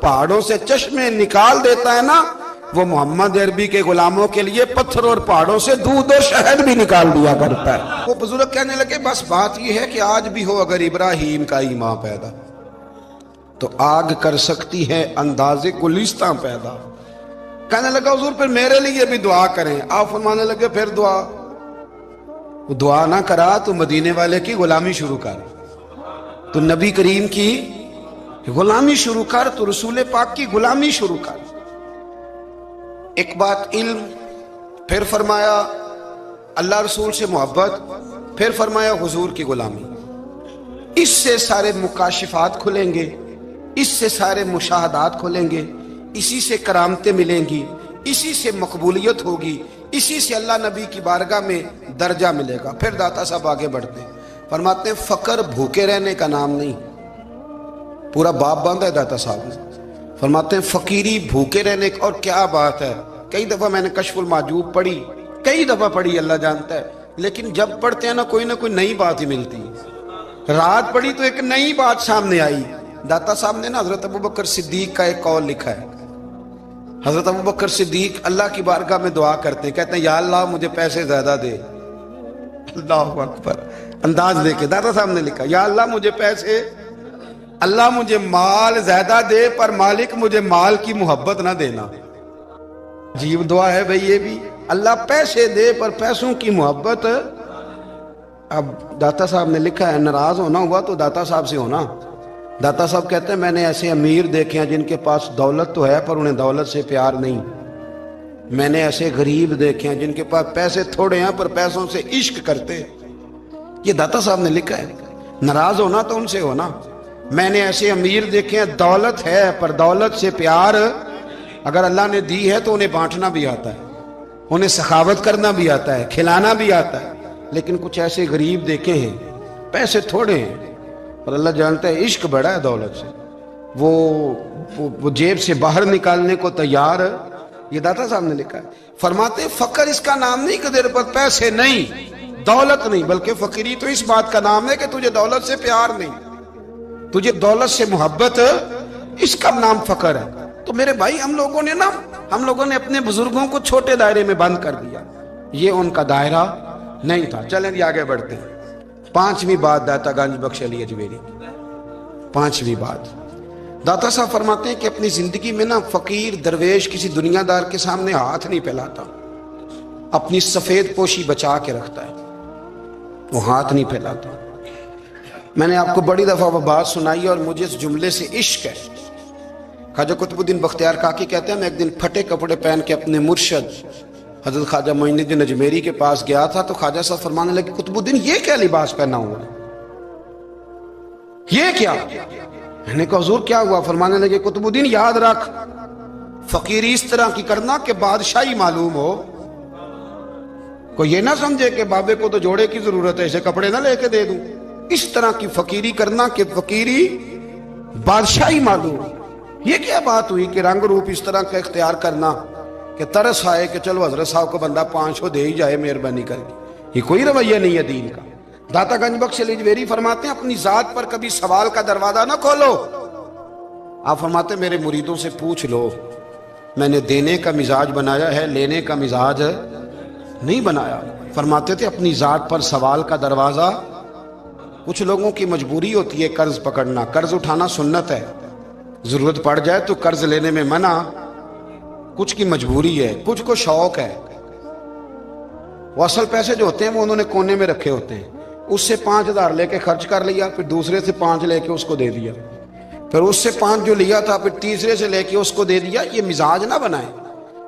پہاڑوں سے چشمے نکال دیتا ہے نا، وہ محمد عربی کے غلاموں کے لیے پتھروں اور پہاڑوں سے دودھ اور شہد بھی نکال دیا کرتا ہے۔ وہ بزرگ کہنے لگے بس بات یہ ہے کہ آج بھی ہو اگر ابراہیم کا ایمان پیدا تو آگ کر سکتی ہے انداز گلستاں پیدا۔ کہنے لگا حضور پھر میرے لیے بھی دعا کریں۔ آپ فرمانے لگے پھر دعا نہ کرا تو مدینے والے کی غلامی شروع کر، تو نبی کریم کی غلامی شروع کر، تو رسول پاک کی غلامی شروع کر۔ ایک بات علم، پھر فرمایا اللہ رسول سے محبت، پھر فرمایا حضور کی غلامی۔ اس سے سارے مکاشفات کھلیں گے، اس سے سارے مشاہدات کھلیں گے، اسی سے کرامتیں ملیں گی، اسی سے مقبولیت ہوگی، اسی سے اللہ نبی کی بارگاہ میں درجہ ملے گا۔ پھر داتا صاحب آگے بڑھتے ہیں، فرماتے ہیں فقر بھوکے رہنے کا نام نہیں، پورا باب باندھا ہے داتا صاحب نے۔ فرماتے ہیں فقیری بھوکے رہنے کا، اور کیا بات ہے، کئی دفعہ میں نے کشف المحجوب پڑھی، کئی دفعہ پڑھی، اللہ جانتا ہے، لیکن جب پڑھتے ہیں نا کوئی نئی بات ہی ملتی ہے۔ رات پڑھی تو ایک نئی بات سامنے آئی۔ داتا صاحب نے نا حضرت ابوبکر صدیق کا ایک قول لکھا ہے۔ حضرت ابوبکر صدیق اللہ کی بارگاہ میں دعا کرتے ہیں، کہتے ہیں یا اللہ مجھے پیسے زیادہ دے۔ اللہ اکبر، انداز دے کے داتا صاحب نے لکھا یا اللہ مجھے پیسے، اللہ مجھے مال زیادہ دے پر مالک مجھے مال کی محبت نہ دینا۔ عجیب دعا ہے بھئی یہ بھی، اللہ پیسے دے پر پیسوں کی محبت۔ اب داتا صاحب نے لکھا ہے ناراض ہونا ہوا تو داتا صاحب سے ہونا۔ داتا صاحب کہتے ہیں میں نے ایسے امیر دیکھے ہیں جن کے پاس دولت تو ہے پر انہیں دولت سے پیار نہیں، میں نے ایسے غریب دیکھے ہیں جن کے پاس پیسے تھوڑے ہیں پر پیسوں سے عشق کرتے۔ یہ داتا صاحب نے لکھا ہے، ناراض ہونا تو ان سے ہونا۔ میں نے ایسے امیر دیکھے ہیں دولت ہے پر دولت سے پیار، اگر اللہ نے دی ہے تو انہیں بانٹنا بھی آتا ہے، انہیں سخاوت کرنا بھی آتا ہے، کھلانا بھی آتا ہے، لیکن کچھ ایسے غریب دیکھے ہیں پیسے تھوڑے ہیں اور اللہ جانتا ہے عشق بڑا ہے دولت سے، وہ جیب سے باہر نکالنے کو تیار۔ یہ داتا صاحب نے لکھا ہے۔ فرماتے ہیں فقر اس کا نام نہیں کہ تیرے پاس پیسے نہیں، دولت نہیں، بلکہ فقیری تو اس بات کا نام ہے کہ تجھے دولت سے پیار نہیں، تجھے دولت سے محبت، اس کا نام فقر ہے۔ تو میرے بھائی ہم لوگوں نے اپنے بزرگوں کو چھوٹے دائرے میں بند کر دیا، یہ ان کا دائرہ نہیں تھا۔ چلیں جی آگے بڑھتے ہیں۔ پانچویں بات داتا گنج بخش علی اجمیری، پانچویں بات داتا صاحب فرماتے ہیں کہ اپنی زندگی میں نا فقیر درویش کسی دنیا دار کے سامنے ہاتھ نہیں پھیلاتا، اپنی سفید پوشی بچا کے رکھتا ہے، وہ ہاتھ نہیں پھیلاتا۔ میں نے آپ کو بڑی دفعہ وہ بات سنائی اور مجھے اس جملے سے عشق ہے۔ خواجہ قطب الدین بختیار کاکی کہتے ہیں میں ایک دن پھٹے کپڑے پہن کے اپنے مرشد حضرت خواجہ معین الدین اجمیری کے پاس گیا تھا، تو خواجہ صاحب فرمانے لگے قطب الدین یہ کیا لباس پہنا ہوا ہے، یہ کیا؟ میں نے کہا حضور کیا ہوا؟ فرمانے لگے قطب الدین یاد رکھ فقیری اس طرح کی کرنا کہ بادشاہی معلوم ہو، کوئی یہ نہ سمجھے کہ بابے کو تو جوڑے کی ضرورت ہے اسے کپڑے نہ لے کے دے دوں، اس طرح کی فقیری کرنا کہ فقیری بادشاہی معلوم۔ یہ کیا بات ہوئی کہ رنگ روپ اس طرح کا اختیار کرنا کہ ترس آئے کہ چلو حضرت صاحب کو بندہ 500 دے ہی جائے مہربانی کر کے، یہ کوئی رویہ نہیں ہے دین کا۔ داتا گنج بخش علی اجمیری فرماتے ہیں اپنی ذات پر کبھی سوال کا دروازہ نہ کھولو۔ آپ فرماتے ہیں میرے مریدوں سے پوچھ لو، میں نے دینے کا مزاج بنایا ہے، لینے کا مزاج نہیں بنایا۔ فرماتے تھے اپنی ذات پر سوال کا دروازہ، کچھ لوگوں کی مجبوری ہوتی ہے قرض پکڑنا، قرض اٹھانا سنت ہے، ضرورت پڑ جائے تو قرض لینے میں منع، کچھ کی مجبوری ہے، کچھ کو شوق ہے، وہ اصل پیسے جو ہوتے ہیں وہ انہوں نے کونے میں رکھے ہوتے ہیں، اس سے 5000 لے کے خرچ کر لیا، پھر دوسرے سے 5 لے کے اس کو دے دیا، پھر اس سے 5 جو لیا تھا پھر تیسرے سے لے کے اس کو دے دیا۔ یہ مزاج نہ بنائے،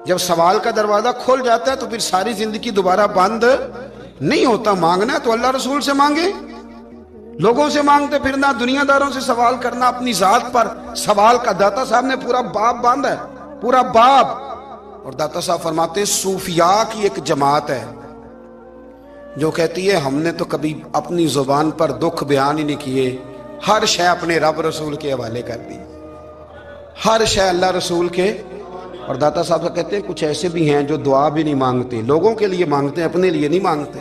جب سوال کا دروازہ کھل جاتا ہے تو پھر ساری زندگی دوبارہ بند نہیں ہوتا۔ مانگنا ہے تو اللہ رسول سے مانگے، لوگوں سے مانگتے پھرنا، دنیا داروں سے سوال کرنا، اپنی ذات پر سوال کا داتا صاحب نے پورا باب باندھا ہے، پورا باب۔ اور داتا صاحب فرماتے ہیں صوفیاء کی ایک جماعت ہے جو کہتی ہے ہم نے تو کبھی اپنی زبان پر دکھ بیان ہی نہیں کیے، ہر شے اپنے رب رسول کے حوالے کر دی، ہر شے اللہ رسول کے۔ اور داتا صاحب کہتے ہیں کچھ ایسے بھی ہیں جو دعا بھی نہیں مانگتے، لوگوں کے لیے مانگتے ہیں، اپنے لیے نہیں مانگتے۔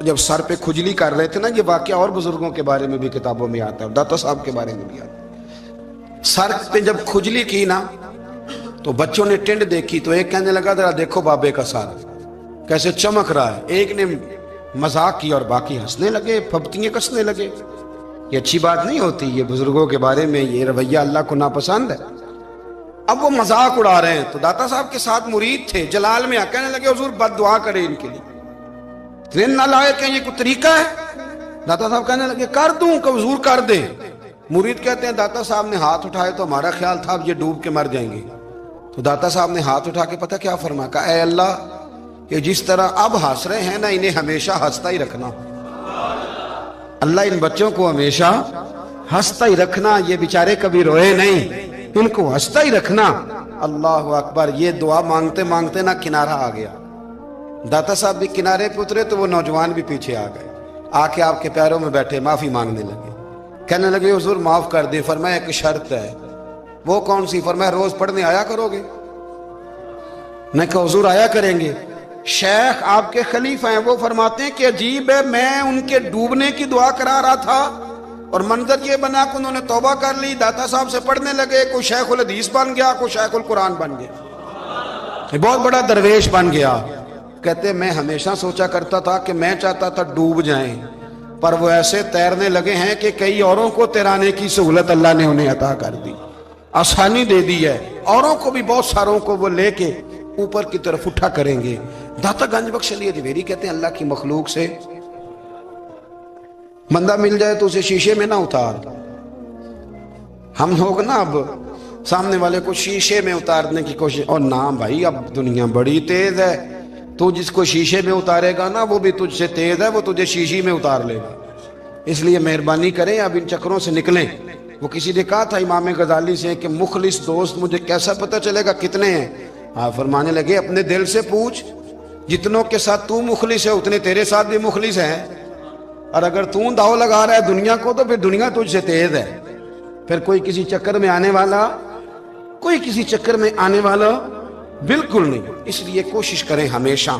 جب سر پہ کھجلی کر رہے تھے نا، یہ واقعہ اور بزرگوں کے بارے میں بھی کتابوں میں آتا ہے، داتا صاحب کے بارے میں بھی آتا ہے، سر پہ جب کھجلی کی نا تو بچوں نے ٹنڈ دیکھی تو ایک کہنے لگا ذرا دیکھو بابے کا سر کیسے چمک رہا ہے، ایک نے مذاق کی اور باقی ہنسنے لگے، پھپتیاں کسنے لگے۔ یہ اچھی بات نہیں ہوتی، یہ بزرگوں کے بارے میں یہ رویہ اللہ کو ناپسند ہے۔ اب وہ مذاق اڑا رہے ہیں تو داتا صاحب کے ساتھ مرید تھے، جلال میں کہنے لگے حضور بد دعا کرے ان کے لیے، اتنے نالائق ہیں، یہ کوئی طریقہ ہے؟ داتا صاحب کہنے لگے کر دوں کہ حضور کر دے۔ مرید کہتے ہیں داتا صاحب نے ہاتھ اٹھائے تو ہمارا خیال تھا اب یہ ڈوب کے مر جائیں گے، تو داتا صاحب نے ہاتھ اٹھا کے پتہ کیا فرمایا، کہا اے اللہ یہ جس طرح اب ہنس رہے ہیں نا انہیں ہمیشہ ہنستا ہی رکھنا، اللہ ان بچوں کو ہمیشہ ہنستا ہی رکھنا، یہ بیچارے کبھی روئے نہیں، ان کو ہنستا ہی رکھنا۔ اللہ اکبر، یہ دعا مانگتے مانگتے نا کنارہ آ گیا، داتا صاحب بھی کنارے پہ اترے تو وہ نوجوان بھی پیچھے آ گئے، آ کے آپ کے پیروں میں بیٹھے معافی مانگنے لگے، کہنے لگے حضور معاف کر دیں۔ فرمایا ایک شرط ہے، وہ کون سی؟ فرمایا روز پڑھنے آیا کرو گے؟ میں کہا حضور آیا کریں گے۔ شیخ آپ کے خلیفہ ہیں، وہ فرماتے ہیں کہ عجیب ہے، میں ان کے ڈوبنے کی دعا کرا رہا تھا اور منظر یہ بنا کہ انہوں نے توبہ کر لی، داتا صاحب سے پڑھنے لگے، کوئی شیخ الحدیث بن گیا، کوئی شیخ القرآن بن گیا، بہت بڑا درویش بن گیا۔ کہتے میں ہمیشہ سوچا کرتا تھا کہ میں چاہتا تھا ڈوب جائیں، پر وہ ایسے تیرنے لگے ہیں کہ کئی اوروں کو تیرانے کی سہولت اللہ نے انہیں عطا کر دی، آسانی دے دی ہے، اوروں کو بھی بہت ساروں کو وہ لے کے اوپر کی طرف اٹھا کریں گے۔ داتا گنج بخش علی اجمیری کہتے ہیں اللہ کی مخلوق سے بندہ مل جائے تو اسے شیشے میں نہ اتار۔ ہم لوگ نا اب سامنے والے کو شیشے میں اتارنے کی کوشش، اور نہ بھائی اب دنیا بڑی تیز ہے، تو جس کو شیشے میں اتارے گا نا وہ بھی تجھ سے تیز ہے، وہ تجھے شیشی میں اتار لے گا۔ اس لیے مہربانی کریں اب ان چکروں سے نکلیں۔ وہ کسی نے کہا تھا امام غزالی سے کہ مخلص دوست مجھے کیسا پتہ چلے گا کتنے ہیں؟ آپ فرمانے لگے اپنے دل سے پوچھ، جتنوں کے ساتھ تو مخلص ہے اتنے تیرے ساتھ بھی مخلص ہیں، اور اگر تو داؤ لگا رہا ہے دنیا کو تو پھر دنیا تجھ سے تیز ہے۔ پھر کوئی کسی چکر میں آنے والا بالکل نہیں۔ اس لیے کوشش کریں ہمیشہ،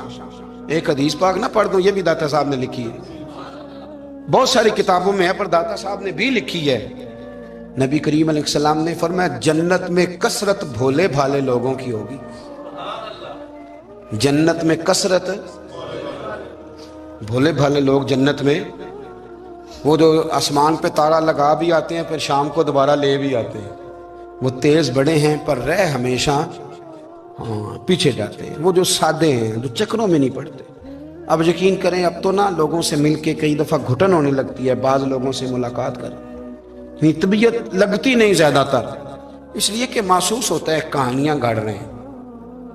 ایک حدیث پاک نہ پڑھ دوں، یہ بھی داتا صاحب نے لکھی ہے، بہت ساری کتابوں میں ہے پر داتا صاحب نے بھی لکھی ہے۔ نبی کریم علیہ السلام نے فرمایا جنت میں کثرت بھولے بھالے لوگوں کی ہوگی، جنت میں کثرت بھولے بھالے لوگ جنت میں، وہ جو آسمان پہ تارا لگا بھی آتے ہیں پھر شام کو دوبارہ لے بھی آتے ہیں، وہ تیز بڑے ہیں پر رہ ہمیشہ پیچھے جاتے ہیں، وہ جو سادے ہیں جو چکروں میں نہیں پڑتے۔ اب یقین کریں اب تو نا لوگوں سے مل کے کئی دفعہ گھٹن ہونے لگتی ہے، بعض لوگوں سے ملاقات کر طبیعت لگتی نہیں زیادہ تر، اس لیے کہ محسوس ہوتا ہے کہانیاں گڑھ رہے ہیں،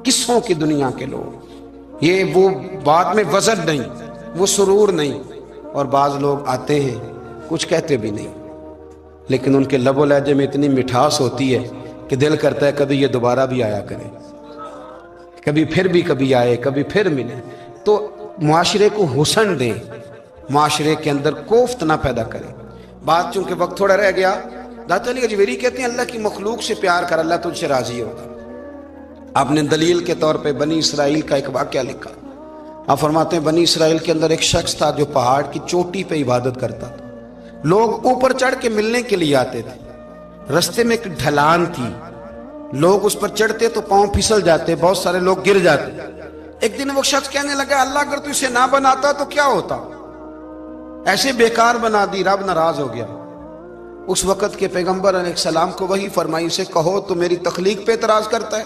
قصوں کی دنیا کے لوگ، یہ وہ بات میں وزن نہیں، وہ سرور نہیں، اور بعض لوگ آتے ہیں کچھ کہتے بھی نہیں، لیکن ان کے لب و لہجے میں اتنی مٹھاس ہوتی ہے کہ دل کرتا ہے کبھی یہ دوبارہ بھی آیا کرے، کبھی آئے، کبھی پھر ملے۔ تو معاشرے کو حسن دیں، معاشرے کے اندر کوفت نہ پیدا کریں۔ بات چونکہ وقت تھوڑا رہ گیا، داتا علی اجمیری کہتے ہیں اللہ کی مخلوق سے پیار کر، اللہ تجھ سے راضی ہوگا۔ آپ نے دلیل کے طور پہ بنی اسرائیل کا ایک واقعہ لکھا، آپ فرماتے ہیں بنی اسرائیل کے اندر ایک شخص تھا جو پہاڑ کی چوٹی پہ عبادت کرتا تھا، لوگ اوپر چڑھ کے ملنے کے لیے آتے تھے، رستے میں ایک ڈھلان تھی، لوگ اس پر چڑھتے تو پاؤں پھسل جاتے، بہت سارے لوگ گر جاتے۔ ایک دن وہ شخص کہنے لگا اللہ اگر تو اسے نہ بناتا تو کیا ہوتا، ایسے بیکار بنا دی، رب ناراض ہو گیا۔ اس وقت کے پیغمبر علیہ السلام کو وہی فرمائی سے کہو تو میری تخلیق پہ اعتراض کرتا ہے،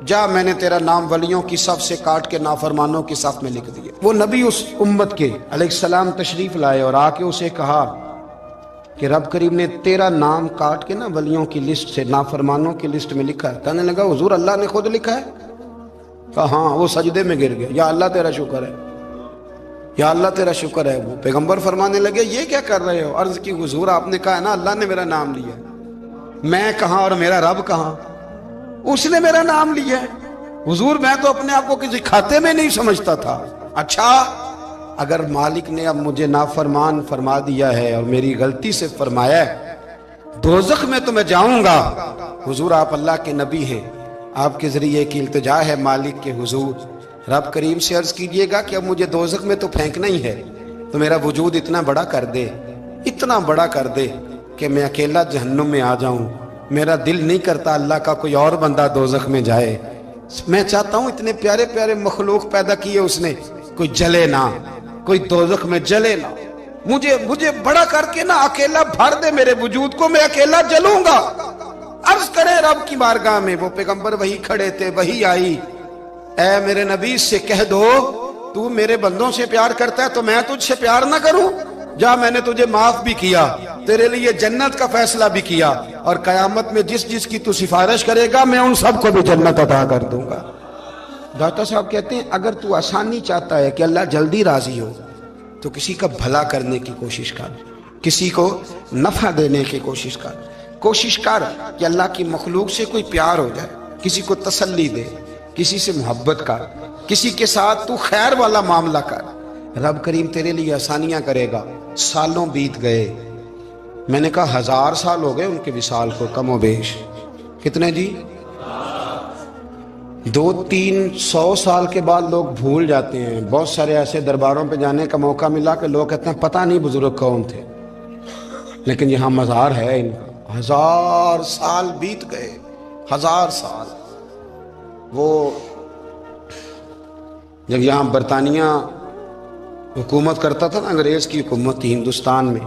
جا میں نے تیرا نام ولیوں کی صف سے کاٹ کے نافرمانوں کی صف میں لکھ دیا۔ وہ نبی اس امت کے علیہ السلام تشریف لائے اور آ کے اسے کہا کہ رب کریم نے تیرا نام کاٹ کے نا ولیوں کی لسٹ سے نافرمانوں کی لسٹ میں لکھا ہے۔ کہنے لگا حضور اللہ نے خود لکھا ہے؟ کہا ہاں۔ وہ سجدے میں گر گیا، یا اللہ تیرا شکر ہے، یا اللہ تیرا شکر ہے۔ وہ پیغمبر فرمانے لگے یہ کیا کر رہے ہو؟ عرض کی حضور آپ نے کہا ہے نا اللہ نے میرا نام لیا، میں کہاں اور میرا رب کہاں؟ اس نے میرا نام لیا ہے حضور، میں تو اپنے آپ کو کسی کھاتے میں نہیں سمجھتا تھا۔ اچھا اگر مالک نے اب مجھے نافرمان فرما دیا ہے اور میری غلطی سے فرمایا ہے دوزخ میں تو میں جاؤں گا، حضور آپ اللہ کے نبی ہیں، آپ کے ذریعے کی التجا ہے مالک کے حضور، رب کریم سے عرض کیجئے گا کہ اب مجھے دوزخ میں تو پھینکنا ہی ہے، تو میرا وجود اتنا بڑا کر دے، اتنا بڑا کر دے کہ میں اکیلا جہنم میں آ جاؤں۔ میرا دل نہیں کرتا اللہ کا کوئی اور بندہ دوزخ میں جائے۔ میں چاہتا ہوں اتنے پیارے پیارے مخلوق پیدا کیے اس نے، کوئی جلے نہ، کوئی دوزخ میں جلے نہ۔ مجھے بڑا کر کے نا اکیلا بھر دے میرے وجود کو، میں اکیلا جلوں گا۔ عرض کرے رب کی بارگاہ میں، وہ پیغمبر وہی کھڑے تھے، وہی آئی، اے میرے نبی سے کہہ دو تو میرے بندوں سے پیار کرتا ہے تو میں تجھ سے پیار نہ کروں؟ جا، میں نے تجھے معاف بھی کیا، تیرے لیے جنت کا فیصلہ بھی کیا، اور قیامت میں جس جس کی تو سفارش کرے گا میں ان سب کو بھی جنت عطا کر دوں گا۔ داتا صاحب کہتے ہیں اگر تو آسانی چاہتا ہے کہ اللہ جلدی راضی ہو تو کسی کا بھلا کرنے کی کوشش کر، کسی کو نفع دینے کی کوشش کر، کوشش کر کہ اللہ کی مخلوق سے کوئی پیار ہو جائے، کسی کو تسلی دے، کسی سے محبت کر، کسی کے ساتھ تو خیر والا معاملہ کر، رب کریم تیرے لیے آسانیاں کرے گا۔ سالوں بیت گئے، میں نے کہا 1000 سال ہو گئے ان کے وصال کو کم و بیش۔ کتنے جی؟ 200-300 سال کے بعد لوگ بھول جاتے ہیں۔ بہت سارے ایسے درباروں پہ جانے کا موقع ملا کہ لوگ کہتے ہیں پتہ نہیں بزرگ کون تھے، لیکن یہاں مزار ہے ان کا۔ 1000 سال بیت گئے، 1000 سال۔ وہ جب یہاں برطانیہ حکومت کرتا تھا نا، انگریز کی حکومت تھی ہندوستان میں،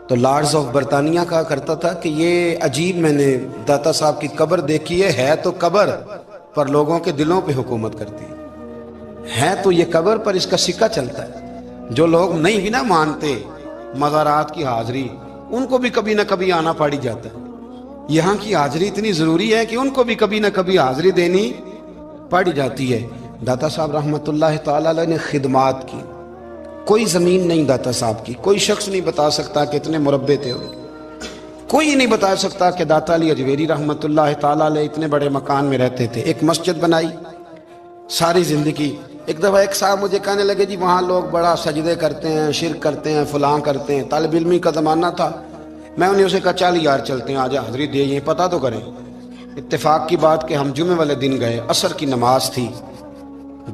تو لارڈز آف برطانیہ کہا کرتا تھا کہ یہ عجیب، میں نے داتا صاحب کی قبر دیکھی ہے تو قبر پر لوگوں کے دلوں پہ حکومت کرتی ہے تو یہ قبر پر اس کا سکہ چلتا ہے۔ جو لوگ نہیں بھی نہ مانتے مزارات کی حاضری، ان کو بھی کبھی نہ کبھی آنا پڑ ہی جاتا ہے۔ یہاں کی حاضری اتنی ضروری ہے کہ ان کو بھی کبھی نہ کبھی حاضری دینی پڑ جاتی ہے۔ داتا صاحب رحمۃ اللہ تعالیٰ علیہ نے خدمات کی، کوئی زمین نہیں داتا صاحب کی، کوئی شخص نہیں بتا سکتا کہ اتنے مربع تھے، کوئی نہیں بتا سکتا کہ داتا علی اجویری رحمۃ اللہ تعالیٰ علیہ اتنے بڑے مکان میں رہتے تھے۔ ایک مسجد بنائی ساری زندگی۔ ایک دفعہ ایک صاحب مجھے کہنے لگے جی وہاں لوگ بڑا سجدے کرتے ہیں، شرک کرتے ہیں، فلاں کرتے ہیں، طالب علمی کا زمانہ تھا۔ میں انہیں اسے کہا چل یار چلتے ہیں، آج حاضری دے، یہ پتہ تو کریں۔ اتفاق کی بات کہ ہم جمعے والے دن گئے، عصر کی نماز تھی۔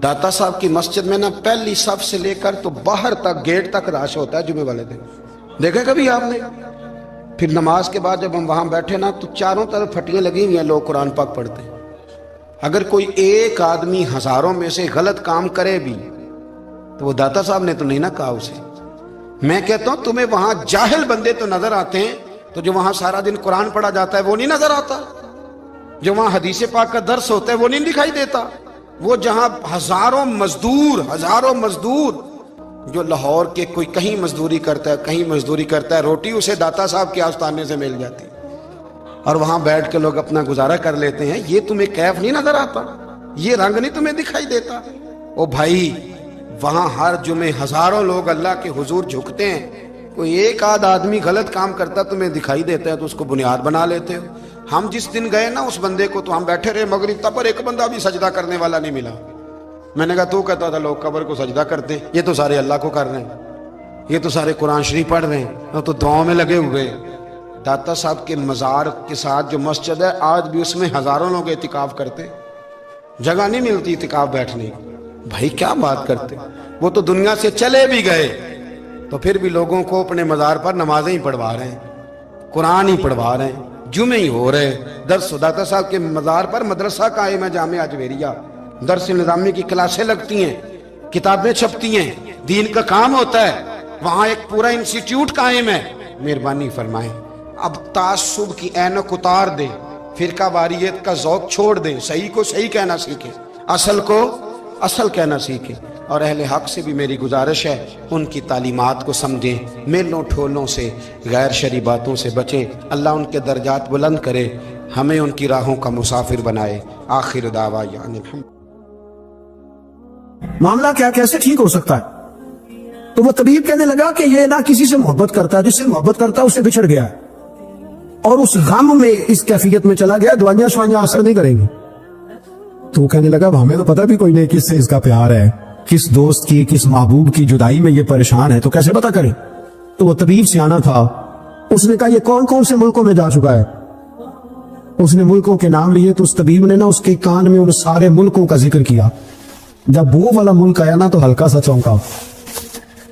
داتا صاحب کی مسجد میں نا پہلی صف سے لے کر تو باہر تک گیٹ تک رش ہوتا ہے جمعے والے دن، دیکھیں کبھی آپ نے؟ پھر نماز کے بعد جب ہم وہاں بیٹھے نا تو چاروں طرف پھٹیاں لگی ہوئی ہیں، لوگ قرآن پاک پڑھتے ہیں۔ اگر کوئی ایک آدمی ہزاروں میں سے غلط کام کرے بھی تو وہ داتا صاحب نے تو نہیں نہ کہا اسے۔ میں کہتا ہوں تمہیں وہاں جاہل بندے تو نظر آتے ہیں، تو جو وہاں سارا دن قرآن پڑھا جاتا ہے وہ نہیں نظر آتا؟ جو وہاں حدیث پاک کا درس ہوتا ہے وہ نہیں دکھائی دیتا؟ وہ جہاں ہزاروں مزدور جو لاہور کے کوئی کہیں مزدوری کرتا ہے، کہیں مزدوری کرتا ہے، روٹی اسے داتا صاحب کے آستانے سے مل جاتی ہے، اور وہاں بیٹھ کے لوگ اپنا گزارا کر لیتے ہیں۔ یہ تمہیں کیف نہیں نظر آتا؟ یہ رنگ نہیں تمہیں دکھائی دیتا؟ او بھائی، وہاں ہر جمعے ہزاروں لوگ اللہ کے حضور جھکتے ہیں، کوئی ایک آدھ آدمی غلط کام کرتا تمہیں دکھائی دیتا ہے تو اس کو بنیاد بنا لیتے ہو۔ ہم جس دن گئے نا اس بندے کو، تو ہم بیٹھے رہے مغرب تک، پر ایک بندہ بھی سجدہ کرنے والا نہیں ملا۔ میں نے کہا تو کہتا تھا لوگ قبر کو سجدہ کرتے ہیں، یہ تو سارے اللہ کو کر رہے ہیں، یہ تو سارے قرآن شریف پڑھ رہے ہیں، تو دعاؤں میں لگے ہوئے۔ داتا صاحب کے مزار کے ساتھ جو مسجد ہے آج بھی اس میں ہزاروں لوگ اعتکاف کرتے، جگہ نہیں ملتی اعتکاف بیٹھنے کی۔ بھائی کیا بات کرتے، وہ تو دنیا سے چلے بھی گئے تو پھر بھی لوگوں کو اپنے مزار پر نمازیں ہی پڑھوا رہے ہیں، قرآن ہی پڑھوا رہے ہیں، جمعے ہی ہو رہے درس۔ داتا صاحب کے مزار پر مدرسہ قائم ہے، جامعہ اجویریہ، درس نظامی کی کلاسیں لگتی ہیں، کتابیں چھپتی ہیں، دین کا کام ہوتا ہے، وہاں ایک پورا انسٹیٹیوٹ قائم ہے۔ مہربانی فرمائیں اب تعصب کی اینک اتار دیں، فرقہ واریت کا ذوق چھوڑ دیں، صحیح کو صحیح کہنا سیکھیں، اصل کو اصل کہنا سیکھیں، اور اہل حق سے بھی میری گزارش ہے ان کی تعلیمات کو سمجھیں، میلوں ٹھولوں سے، غیر شرعی باتوں سے بچیں۔ اللہ ان کے درجات بلند کرے، ہمیں ان کی راہوں کا مسافر بنائے۔ آخر دعوانا الحمد۔ معاملہ کیا کیسے ٹھیک ہو سکتا ہے؟ تو وہ طبیب کہنے لگا کہ یہ نہ کسی سے محبت کرتا ہے، جس سے محبت کرتا ہے اس سے بچھڑ گیا ہے، اور اس غم میں اس کیفیت میں چلا گیا، دوائیاں شوائیاں اثر نہیں کریں گی۔ تو وہ کہنے لگا ہمیں تو پتہ بھی کوئی نہیں کس سے اس کا پیار ہے، کس دوست کی، کس محبوب کی جدائی میں یہ پریشان ہے، تو کیسے پتہ کریں؟ تو وہ طبیب سیانا تھا، اس نے کہا یہ کون کون سے ملکوں میں جا چکا ہے؟ اس نے ملکوں کے نام لیے، تو اس طبیب نے نا اس کے کان میں ان سارے ملکوں کا ذکر کیا۔ جب وہ والا ملک آیا نا تو ہلکا سا چونکا،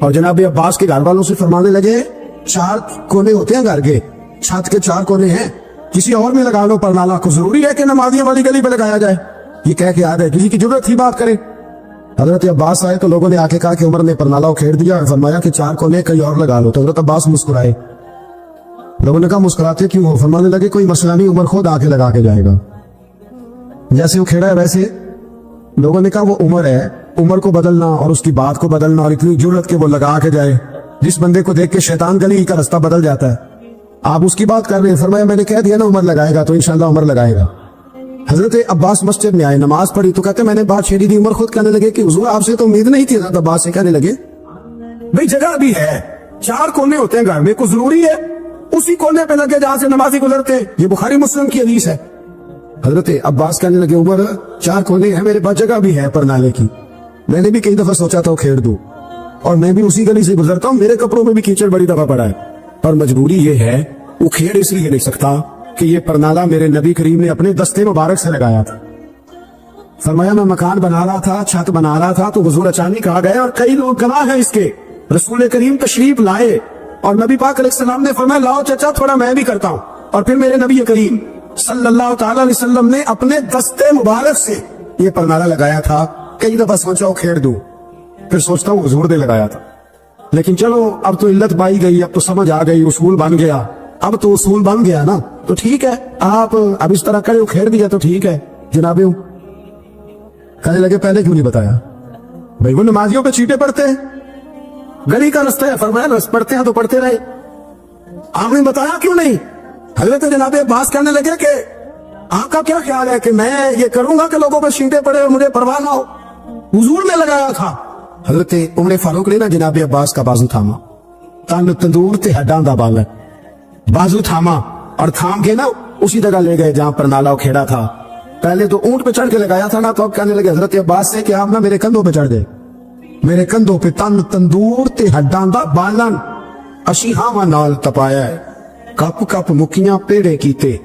اور جناب عباس کے گھر والوں سے فرمانے لگے 4 کونے ہوتے ہیں گھر کے, چھت کے 4 کونے ہیں, کسی اور میں لگا لو پرنالا, کو ضروری ہے کہ نمازیوں والی گلی پہ لگایا جائے؟ یہ کہہ کے آ گئے, کسی کی ضرورت تھی بات کرے. حضرت عباس آئے تو لوگوں نے آ کے کہا کہ عمر نے پرنالا کھیڑ دیا, فرمایا کہ 4 کونے کہیں اور لگا لو. تو حضرت عباس مسکرائے. لوگوں نے کہا مسکراتے کیوں ہو؟ فرمانے لگے کوئی مسئلہ نہیں, عمر خود آ کے لگا کے جائے گا. جیسے وہ کھیڑا ہے ویسے لوگوں نے کہا وہ عمر ہے, عمر کو بدلنا اور اس کی بات کو بدلنا اور اتنی جرت کہ وہ لگا کے جائے, جس بندے کو دیکھ کے شیطان گلی کا رستہ بدل جاتا ہے, آپ اس کی بات کر رہے ہیں. فرمایا میں نے کہہ دیا نا عمر لگائے گا, تو انشاءاللہ عمر لگائے گا. حضرت عباس مسجد میں آئے, نماز پڑھی تو کہتے میں نے بات چھیڑی تھی. عمر خود کہنے لگے کہ حضور آپ سے تو امید نہیں تھی. حضرت عباس سے کہنے لگے بھئی جگہ بھی ہے, 4 کونے ہوتے ہیں گھر میں, کو ضروری ہے اسی کونے پہ لگے جہاں سے نمازی گزرتے. یہ بخاری مسلم کی حدیث ہے. حضرت عباس کہنے لگے عمر 4 کونے ہیں, میرے پاس جگہ بھی ہے پرنالے کی, میں نے بھی کئی دفعہ سوچا تھا وہ کھیڑ دوں, اور میں بھی اسی گلی سے گزرتا ہوں, میرے کپڑوں میں بھی کیچڑ بڑی دفعہ پڑا ہے, پر مجبوری یہ ہے وہ کھیڑ اس لیے نہیں سکتا کہ یہ پرنالہ میرے نبی کریم نے اپنے دستے مبارک سے لگایا تھا. فرمایا میں مکان بنا رہا تھا, چھت بنا رہا تھا, تو حضور اچانک آ گئے, اور کئی لوگ گواہ ہیں اس کے. رسول کریم تشریف لائے اور نبی پاک علیہ السلام نے فرمایا لاؤ چچا تھوڑا میں بھی کرتا ہوں, اور پھر میرے نبی کریم صلی اللہ تعالی علیہ وسلم نے اپنے دستے مبارک سے یہ پرنالہ لگایا تھا. کئی دفعہ سوچا وہ کھیڑ دوں, پھر سوچتا ہوں حضور نے لگایا تھا. لیکن چلو اب تو علت پائی گئی, اب تو سمجھ آ گئی, اصول بن گیا, اب تو اصول بن گیا نا, تو ٹھیک ہے آپ اب اس طرح کرے, کھیڑ دیا تو ٹھیک ہے جناب. کہنے لگے پہلے کیوں نہیں بتایا؟ بھائی وہ نمازیوں پہ چیٹے پڑتے ہیں, گلی کا رستہ ہے, فرمایا رست پڑتے ہیں تو پڑھتے رہے, آپ نے بتایا کیوں نہیں؟ حضرت جناب عباس کہنے لگے کہ آپ کا کیا خیال ہے کہ میں یہ کروں گا کہ لوگوں پہ چیٹے پڑے اور مجھے پرواہ نہ ہو؟ حضور نے لگایا تھا. حضرت عمر فاروق نے نا جناب عباس کا بازو تھاما, تن تندور تے ہڈاں دا بال, بازو تھاما اور تھام کے نا اسی جگہ لے گئے جہاں پرنالہ کھیڑا تھا. پہلے تو اونٹ پہ چڑھ کے لگایا تھا نا, تو اب کہنے لگے حضرت عباس سے کہ آپ نا میرے کندھوں پہ چڑھ گئے, میرے کندھوں پہ تن تندور تے ہڈاں دا بالن, اشی ہاواں نال تپایا ہے, کپ کپ مکیاں پیڑے کیتے,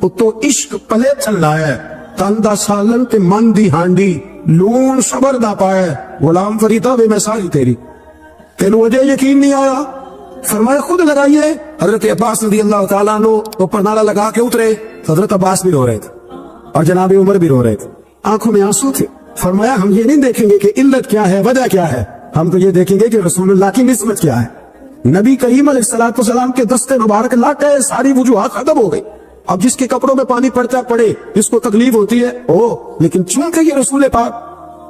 اتو عشق پلے چلایا, تن دا سالن تے من دی ہانڈی, لون صبر دا پایا, غلام فریدہ بے میں ساری تیری, تینوں وجہ یقین نہیں آیا؟ فرمایا خود لگائیے. حضرت عباس رضی اللہ تعالیٰ عنہ تو پرنالہ لگا کے اترے. حضرت عباس بھی رو رہے تھے اور جناب عمر بھی رو رہے تھے, آنکھوں میں آنسو تھے. فرمایا ہم یہ نہیں دیکھیں گے کہ علت کیا ہے, وجہ کیا ہے, ہم تو یہ دیکھیں گے کہ رسول اللہ کی نسبت کیا ہے. نبی کریم علیہ السلام کے دستے مبارک لگ گئے, ساری وجوہات ختم ہو گئی. اب جس کے کپڑوں میں پانی پڑتا پڑے, جس کو تکلیف ہوتی ہے لیکن چونکہ یہ رسول پاک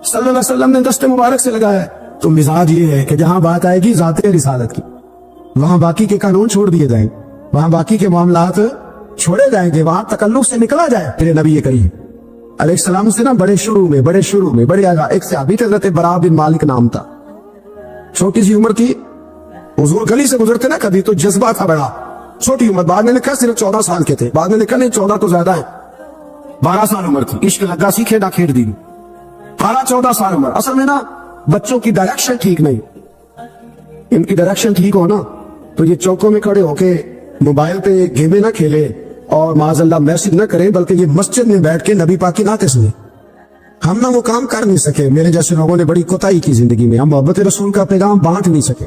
صلی اللہ علیہ وسلم نے دستے مبارک سے لگایا ہے, تو مزاج یہ ہے کہ جہاں بات آئے گی ذات رسالت کی, وہاں باقی کے قانون چھوڑ دیے جائیں, وہاں باقی کے معاملات چھوڑے جائیں گے, وہاں تکلف سے نکلا جائے. پھر نبی کریم علیہ السلام سے نا بڑے شروع میں بڑے آگا ایک صحابی تھے, حضرت برا بن مالک نام تھا, چھوٹی سی عمر تھی. حضور گلی سے گزرتے نا کبھی تو جذبہ تھا بڑا, چھوٹی عمر, بعد میں لکھا صرف 14 سال کے تھے, بعد میں لکھا نہیں 14 تو زیادہ ہے, 12 سال عمر تھی. عشق لگا سی کھیڑا کھیڑ دی, 12-14 سال عمر. اصل میں نا بچوں کی ڈائریکشن ٹھیک نہیں, ان کی ڈائریکشن ٹھیک ہو نا تو یہ چوکوں میں کھڑے ہو کے موبائل پہ گیمیں نہ کھیلے اور معاذ اللہ میسج نہ کریں, بلکہ یہ مسجد میں بیٹھ کے نبی پاک کی نعتیں سنیں. ہم نہ وہ کام کر نہیں سکے, میرے جیسے لوگوں نے بڑی کوتاہی کی زندگی میں, ہم محبت رسول کا پیغام بانٹ نہیں سکے.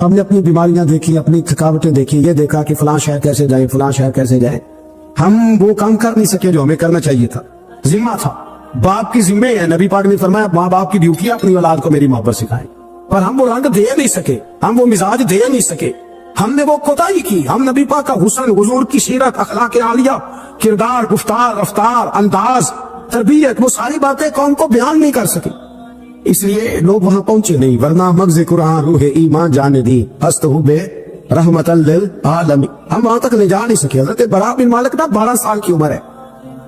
ہم نے اپنی بیماریاں دیکھی, اپنی تھکاوٹیں دیکھی, یہ دیکھا کہ فلاں شہر کیسے جائیں, فلاں شہر کیسے جائیں. ہم وہ کام کر نہیں سکے جو ہمیں کرنا چاہیے تھا. ذمہ تھا, باپ کی ذمہ ہے. نبی پاک نے فرمایا ماں باپ کی ڈیوٹی اپنی اولاد کو میری محبت سکھائیں, پر ہم وہ رنگ دے نہیں سکے, ہم وہ مزاج دے نہیں سکے, ہم نے وہ کوتاہی کی. ہم نبی پاک کا حسن, حضور کی سیرت, اخلاق عالیہ, کردار, گفتار, رفتار, انداز, تربیت, وہ ساری باتیں قوم کو بیان نہیں کر سکے. اس لیے لوگ وہاں پہنچے نہیں, ورنہ مغز قرآن روح ایمان جانے دی ہست ہو بے رحمت للعالمین, ہم وہاں تک لے جا نہیں سکے. حضرت برا بن مالک نا 12 سال کی عمر ہے,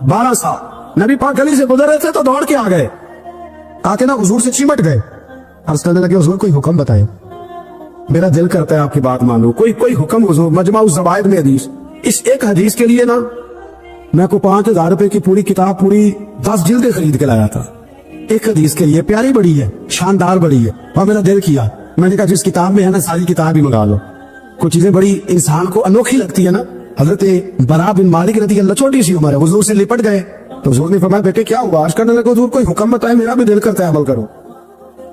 12 سال. نبی پاک گلی سے گزر رہے تھے تو دوڑ کے آ گئے, آ کے نا حضور سے چمٹ گئے, عرض کرنے لگے حضور کوئی حکم بتائیں, میرا دل کرتا ہے آپ کی بات مانو, کوئی حکم حضور. مجمع الزوائد میں حدیث, اس ایک حدیث کے لیے نا میں کو 5,000 روپے کی پوری کتاب, پوری 10 جلدیں خرید کے لایا تھا ایک حدیث کے لیے. پیاری بڑی ہے, شاندار بڑی ہے, اور میرا دل کیا, میں نے کہا جس کتاب میں ہے نا ساری کتاب ہی منگا لو. کچھ چیزیں بڑی انسان کو انوکھی لگتی ہے نا. حضرت برا بن مالک رضی اللہ, چھوٹی سی عمر ہے, حضور سے لپٹ گئے تو حضور نے فرمایا بیٹے کیا ہوا؟ عرض کرنے لگے حضور کوئی حکم بتائے, میرا بھی دل کرتا ہے عمل کرو.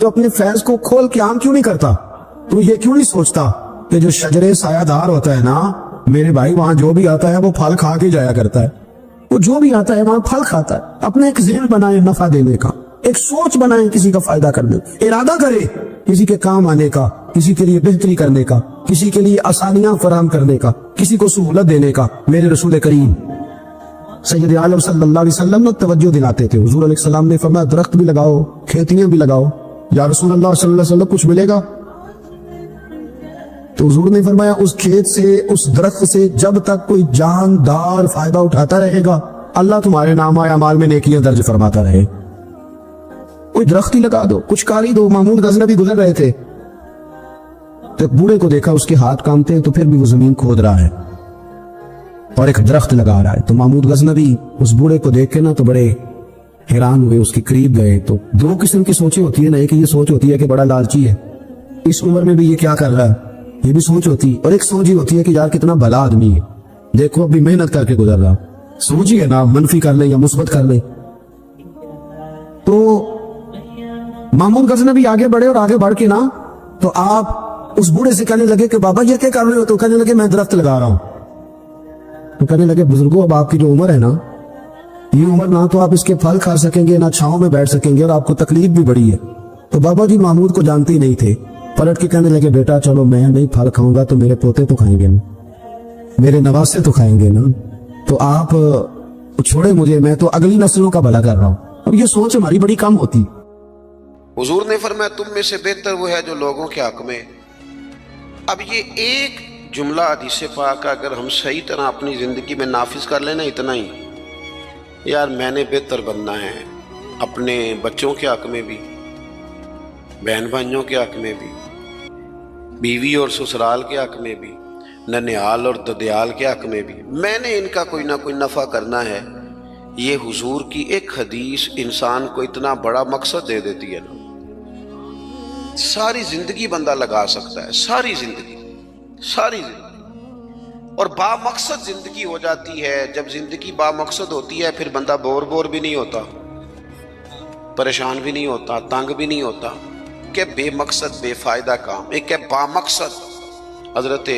تو اپنے فیض کو کھول کے عام کیوں نہیں کرتا؟ تو یہ کیوں نہیں سوچتا کہ جو شجرے سایہ دار ہوتا ہے نا میرے بھائی، وہاں جو بھی آتا ہے وہ پھل کھا کے جایا کرتا ہے، وہ جو بھی آتا ہے وہاں پھل کھاتا ہے۔ اپنے ایک ذہن بنائیں نفع دینے کا، ایک سوچ بنائیں کسی کا فائدہ کرنے، ارادہ کرے کسی کے کام آنے کا، کسی کے لیے بہتری کرنے کا، کسی کے لیے آسانیاں فراہم کرنے کا، کسی کو سہولت دینے کا۔ میرے رسول کریم سید عالم صلی اللہ علیہ وسلم نے توجہ دلاتے تھے۔ حضور علیہ السلام نے فرمایا درخت بھی لگاؤ، کھیتیاں بھی لگاؤ۔ یا رسول اللہ صلی اللہ علیہ وسلم کچھ ملے گا؟ تو حضور نے فرمایا اس کھیت سے، اس درخت سے جب تک کوئی جاندار فائدہ اٹھاتا رہے گا اللہ تمہارے نامہ اعمال میں نیکیاں درج فرماتا رہے۔ کوئی درخت ہی لگا دو، کچھ کاری دو۔ محمود غزنوی گزر رہے تھے تو ایک بوڑھے کو دیکھا، اس کے ہاتھ کامتے ہیں تو پھر بھی وہ زمین کھود رہا ہے اور ایک درخت لگا رہا ہے۔ تو محمود غزنوی اس بوڑھے کو دیکھ کے نا تو بڑے حیران ہوئے، اس کے قریب گئے۔ تو دو قسم کی سوچیں ہوتی ہیں نا، ایک یہ سوچ ہوتی ہے کہ بڑا لالچی ہے، اس عمر میں بھی یہ کیا کر رہا ہے، یہ بھی سوچ ہوتی ہے، اور ایک سوچ ہی ہوتی ہے کہ یار کتنا بھلا آدمی ہے، دیکھو ابھی محنت کر کے گزر رہا۔ سوچیے نا، منفی کر لیں یا مثبت کر لیں۔ تو محمود غزنوی آگے بڑھے اور آگے بڑھ کے نا تو آپ اس بوڑھے سے کہنے لگے کہ بابا یہ کیا کر رہے ہو؟ تو کہنے لگے میں درخت لگا رہا ہوں۔ تو کہنے لگے بزرگوں اب آپ کی جو عمر ہے نا، یہ عمر نہ تو آپ اس کے پھل کھا سکیں گے، نہ چھاؤں میں بیٹھ سکیں گے، اور آپ کو تکلیف بھی بڑی ہے۔ تو بابا جی محمود کو جانتے ہی نہیں تھے، پلٹ کے کہنے لگے بیٹا چلو میں نہیں پھل کھاؤں گا تو میرے پوتے تو کھائیں گے نا، میرے نواسے تو کھائیں گے نا، تو آپ چھوڑے مجھے، میں تو اگلی نسلوں کا بھلا کر رہا ہوں۔ اب یہ سوچ ہماری بڑی کم ہوتی۔ حضور نے فرمایا تم میں سے بہتر وہ ہے جو لوگوں کے حق میں۔ اب یہ ایک جملہ حدیث پاک اگر ہم صحیح طرح اپنی زندگی میں نافذ کر لینا، اتنا ہی یار میں نے بہتر بننا ہے، اپنے بچوں کے حق میں بھی، بہن بھائیوں کے حق میں بھی، بیوی اور سسرال کے حق میں بھی، ننیال اور ددیال کے حق میں بھی، میں نے ان کا کوئی نہ کوئی نفع کرنا ہے۔ یہ حضور کی ایک حدیث انسان کو اتنا بڑا مقصد دے دیتی ہے نا، ساری زندگی بندہ لگا سکتا ہے، ساری زندگی اور با مقصد زندگی ہو جاتی ہے۔ جب زندگی با مقصد ہوتی ہے پھر بندہ بور بھی نہیں ہوتا، پریشان بھی نہیں ہوتا، تنگ بھی نہیں ہوتا کہ بے مقصد بے فائدہ کام۔ ایک ہے با مقصد۔ حضرت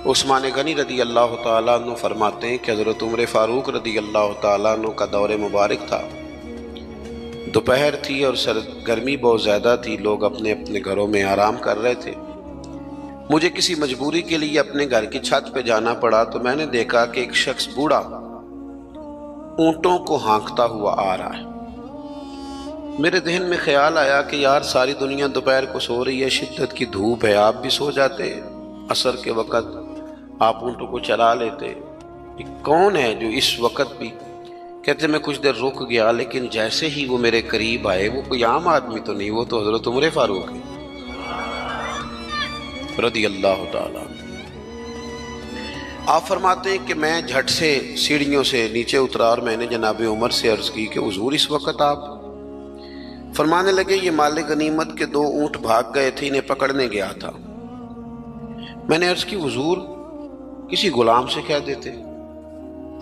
عثمان غنی رضی اللہ تعالیٰ عنہ فرماتے ہیں کہ حضرت عمر فاروق رضی اللہ تعالیٰ عنہ کا دور مبارک تھا، دوپہر تھی اور گرمی بہت زیادہ تھی، لوگ اپنے اپنے گھروں میں آرام کر رہے تھے۔ مجھے کسی مجبوری کے لیے اپنے گھر کی چھت پہ جانا پڑا تو میں نے دیکھا کہ ایک شخص بوڑھا اونٹوں کو ہانکتا ہوا آ رہا ہے۔ میرے ذہن میں خیال آیا کہ یار ساری دنیا دوپہر کو سو رہی ہے، شدت کی دھوپ ہے، آپ بھی سو جاتے، عصر کے وقت آپ اونٹوں کو چلا لیتے، یہ کون ہے جو اس وقت بھی؟ کہتے میں کچھ دیر رک گیا، لیکن جیسے ہی وہ میرے قریب آئے، وہ کوئی عام آدمی تو نہیں، وہ تو حضرت عمر فاروق ہے رضی اللہ تعالیٰ۔ آپ فرماتے ہیں کہ میں جھٹ سے سیڑھیوں سے نیچے اترا اور میں نے جناب عمر سے عرض کی کہ حضور اس وقت آپ؟ فرمانے لگے یہ مال غنیمت کے 2 اونٹ بھاگ گئے تھے، انہیں پکڑنے گیا تھا۔ میں نے عرض کی حضور کسی غلام سے کہہ دیتے۔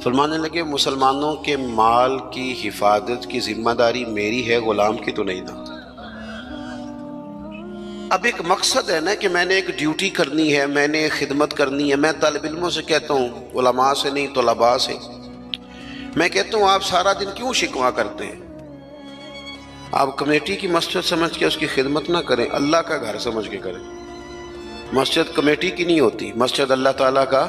فرمانے لگے مسلمانوں کے مال کی حفاظت کی ذمہ داری میری ہے، غلام کی تو نہیں نا۔ اب ایک مقصد ہے نا کہ میں نے ایک ڈیوٹی کرنی ہے، میں نے خدمت کرنی ہے۔ میں طالب علموں سے کہتا ہوں، علماء سے نہیں، طلباء سے میں کہتا ہوں آپ سارا دن کیوں شکوہ کرتے ہیں؟ آپ کمیٹی کی مسجد سمجھ کے اس کی خدمت نہ کریں، اللہ کا گھر سمجھ کے کریں۔ مسجد کمیٹی کی نہیں ہوتی، مسجد اللہ تعالیٰ کا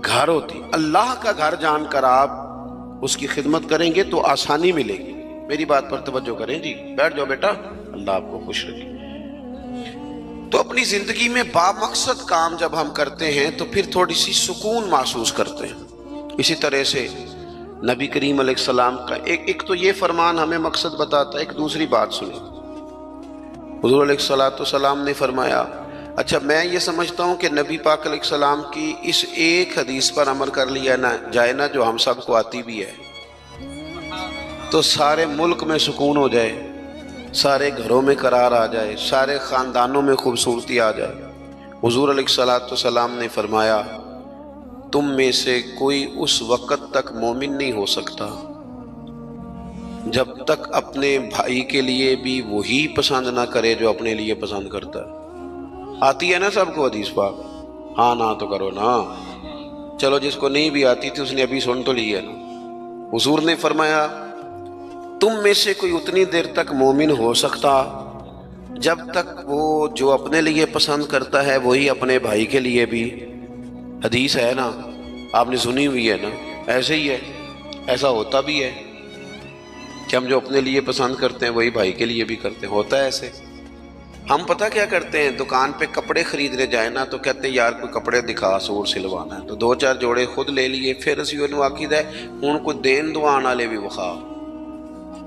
گھر ہوتی۔ اللہ کا گھر جان کر آپ اس کی خدمت کریں گے تو آسانی ملے گی۔ میری بات پر توجہ کریں جی، بیٹھ جاؤ بیٹا، اللہ آپ کو خوش رکھے۔ تو اپنی زندگی میں با مقصد کام جب ہم کرتے ہیں تو پھر تھوڑی سی سکون محسوس کرتے ہیں۔ اسی طرح سے نبی کریم علیہ السلام کا ایک تو یہ فرمان ہمیں مقصد بتاتا ہے۔ ایک دوسری بات سنیں، حضور علیہ السلام نے فرمایا، اچھا میں یہ سمجھتا ہوں کہ نبی پاک علیہ السلام کی اس ایک حدیث پر عمل کر لیا جائے نا، جو ہم سب کو آتی بھی ہے، تو سارے ملک میں سکون ہو جائے، سارے گھروں میں قرار آ جائے، سارے خاندانوں میں خوبصورتی آ جائے۔ حضور علیہ السلام نے فرمایا تم میں سے کوئی اس وقت تک مومن نہیں ہو سکتا جب تک اپنے بھائی کے لیے بھی وہی پسند نہ کرے جو اپنے لیے پسند کرتا ہے۔ آتی ہے نا سب کو حدیث پاک؟ ہاں نہ تو کرو نا، چلو جس کو نہیں بھی آتی تھی اس نے ابھی سن تو لی ہے نا۔ حضور نے فرمایا تم میں سے کوئی اتنی دیر تک مومن ہو سکتا جب تک وہ جو اپنے لیے پسند کرتا ہے وہی اپنے بھائی کے لیے بھی، حدیث ہے نا، آپ نے سنی ہوئی ہے نا، ایسے ہی ہے، ایسا ہوتا بھی ہے کہ ہم جو اپنے لیے پسند کرتے ہیں وہی بھائی کے لیے بھی کرتے ہیں، ہوتا ہے ایسے۔ ہم پتہ کیا کرتے ہیں، دکان پہ کپڑے خریدنے جائیں نا تو کہتے ہیں یار کوئی کپڑے دکھا سوٹ سلوانا ہے، تو دو چار جوڑے خود لے لیے، پھر اسی انہوں آکید ہے ہن کوئی دین دوان والے بھی وخا،